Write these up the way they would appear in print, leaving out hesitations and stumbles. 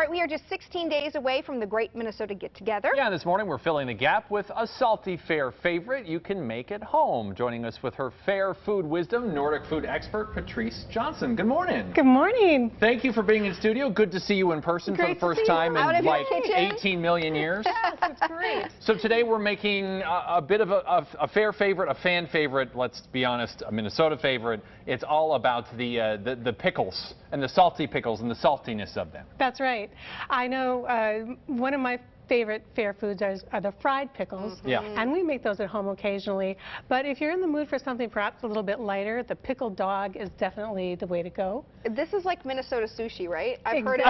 All right, we are just 16 days away from the Great Minnesota Get-Together. Yeah, this morning we're filling the gap with a salty fair favorite you can make at home. Joining us with her fair food wisdom, Nordic food expert Patrice Johnson. Good morning. Good morning. Thank you for being in studio. Good to see you in person for the first time in like 18 million years. Yes, it's great. So today we're making a bit of a fair favorite, a fan favorite, let's be honest, a Minnesota favorite. It's all about the pickles and the salty pickles and the saltiness of them. That's right. I know one of my favorite fair foods are the fried pickles. Yeah. And we make those at home occasionally. But if you're in the mood for something perhaps a little bit lighter, the pickled dog is definitely the way to go. This is like Minnesota sushi, right? I've Exactly.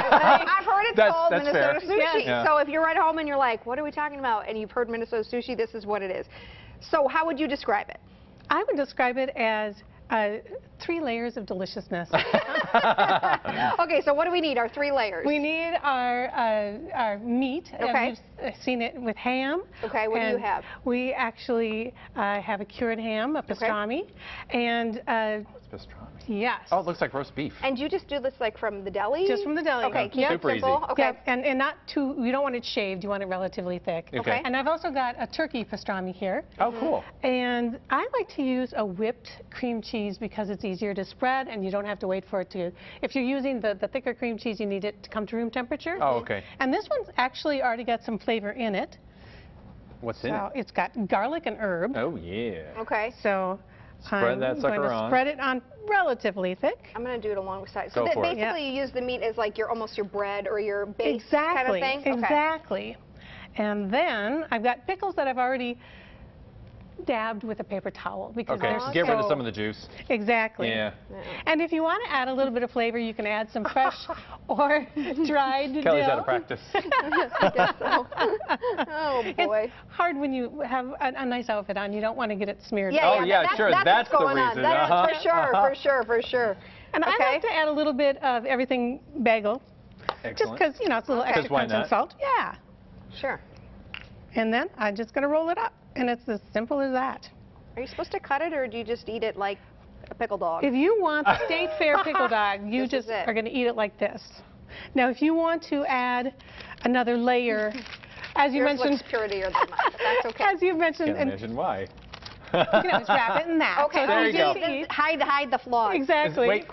heard it's called that's Minnesota fair. sushi. Yes. Yeah. So if you're at home and you're like, what are we talking about? And you've heard Minnesota sushi, this is what it is. So how would you describe it? I would describe it as 3 layers of deliciousness. Okay, so what do we need? Our 3 layers. We need our meat. Okay. You've seen it with ham. Okay, what do you And have? We actually have a cured ham, a pastrami, and What's pastrami? yes. Oh, it looks like roast beef. And you just do this like from the deli? Just from the deli. Okay, keep it Super simple. easy. Okay. Yep, and not too, you don't want it shaved, you want it relatively thick. Okay. And I've also got a turkey pastrami here. Oh, cool. And I like to use a whipped cream cheese because it's easier to spread and you don't have to wait for it to, if you're using the thicker cream cheese, you need it to come to room temperature. Oh, okay. And this one's actually already got some flavor in it. What's in So it? it's got garlic and herb. Oh, yeah. Okay. So Spread that I'm sucker going to on. spread it on relatively thick. I'm going to do it alongside. So Go for it. basically you use the meat as like almost your bread or your base kind of thing? Okay. Exactly. And then I've got pickles that I've already dabbed with a paper towel because Okay, they're so get rid of so- some of the juice. Exactly. Yeah. And if you want to add a little bit of flavor, you can add some fresh or dried dill. Kelly's out of practice. I guess so. Oh, boy. It's hard when you have a nice outfit on. You don't want to get it smeared. Yeah, Oh, yeah, sure, That's that's what's the going on. reason. That is Uh-huh, for sure, uh-huh. for sure, for sure. And I like to add a little bit of everything bagel, just Excellent. because, you know, it's a little extra why crunch and not? salt. Yeah. Sure. And then I'm just going to roll it up. And it's as simple as that. Are you supposed to cut it or do you just eat it like a pickle dog? If you want the State Fair pickle dog, you This is just it. are going to eat it like this. Now, if you want to add another layer, as you Yours mentioned, looks purtier than mine, but that's okay. as you mentioned, Can't and imagine why. you can always wrap it in that. Okay, So There it's you go. easy to eat. Hide the flaws. Exactly. Wait.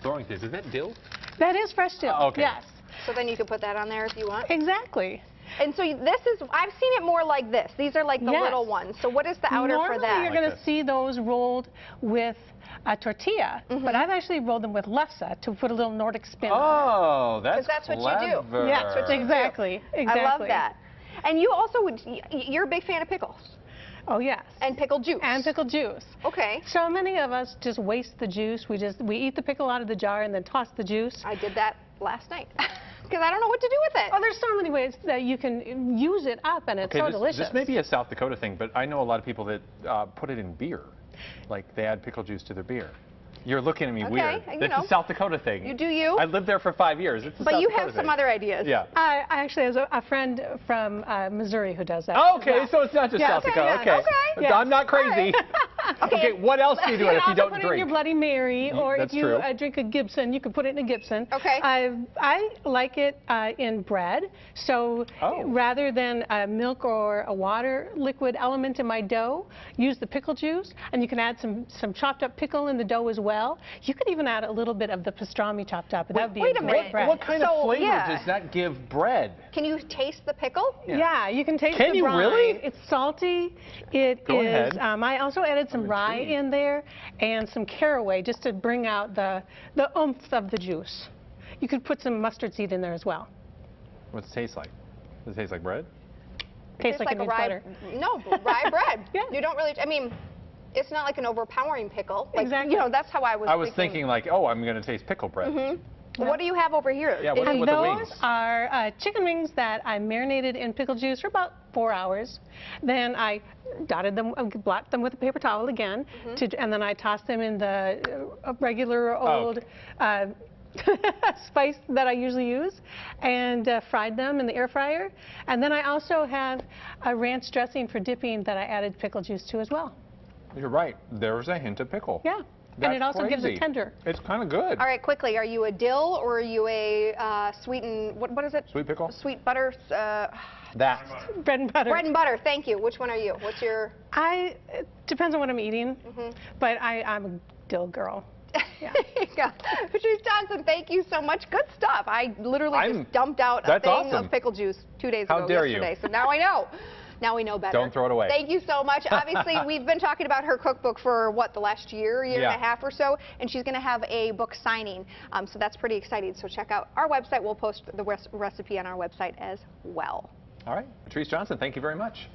Throwing this. Is that dill? That is fresh dill. Oh, okay. Yes. So then you can put that on there if you want. Exactly. And so this is, I've seen it more like this. These are like the Yes. little ones. So what is the outer Normally, for that? you're Like going this. to see those rolled with a tortilla, but I've actually rolled them with lefse to put a little Nordic spin on Oh, that's 'Cause that's what you do. clever. it. Yeah, That's what you do. exactly. Exactly. I love that. And you also would, you're a big fan of pickles Oh, yes. and pickle juice. And pickle juice. Okay. So many of us just waste the juice. We eat the pickle out of the jar and then toss the juice. I did that last night because I don't know what to do with it. Oh, there's so many ways that you can use it up, and it's Okay, so delicious. this may be a South Dakota thing, but I know a lot of people that put it in beer. Like they add pickle juice to their beer. You're looking at me Okay, weird. you That's know. a South Dakota thing. You do you. I lived there for 5 years. It's a But South you Dakota have some thing. other ideas. Yeah. I actually have a friend from Missouri who does that. Oh, as okay, well. so it's not just Yeah, South okay, Dakota. yeah, Okay. okay. I'm not crazy. Okay, what else do you do You if can you also don't put it in your drink? Bloody Mary, or if that's you true. drink a Gibson, you can put it in a Gibson. Okay. I like it in bread, so Oh. rather than milk or a water liquid element in my dough, use the pickle juice, and you can add some chopped up pickle in the dough as well. You could even add a little bit of the pastrami chopped up, and that would be wait a a great minute. bread. What kind So, of flavor yeah. does that give bread? Can you taste the pickle? Yeah, you can taste Can the you brine. really? It's salty. It Go is. ahead. I also added some I'm rye intrigued. in there and some caraway just to bring out the oomph of the juice. You could put some mustard seed in there as well. What's it taste like? Does it taste like bread? Tastes like it a needs rye. butter. No, rye bread. Yeah. You don't really. I mean, it's not like an overpowering pickle. Like, Exactly. You know, that's how I was. I was thinking like, oh, I'm going to taste pickle bread. What do you have over here? Yeah, what- And with the those wings. are chicken wings that I marinated in pickle juice for about 4 hours. Then I dotted them, blocked them with a paper towel again, and then I tossed them in the regular old spice that I usually use, and fried them in the air fryer. And then I also have a ranch dressing for dipping that I added pickle juice to as well. You're right. There's a hint of pickle. Yeah. And it also gives crazy. it tender. It's kind of good. All right, quickly, are you a dill or are you a sweetened, what is it? Sweet pickle? Sweet butter? That. Bread and butter. Bread and butter, thank you. Which one are you? What's your? It depends on what I'm eating, but I'm a dill girl. Yeah. Patrice Johnson, thank you so much. Good stuff. I literally just dumped out a That's thing awesome. of pickle juice 2 days How ago dare yesterday. you. So now I know. Now we know better. Don't throw it away. Thank you so much. Obviously, we've been talking about her cookbook for, what, the last year and a half or so, and she's going to have a book signing. So that's pretty exciting. So check out our website. We'll post the recipe on our website as well. All right. Patrice Johnson, thank you very much.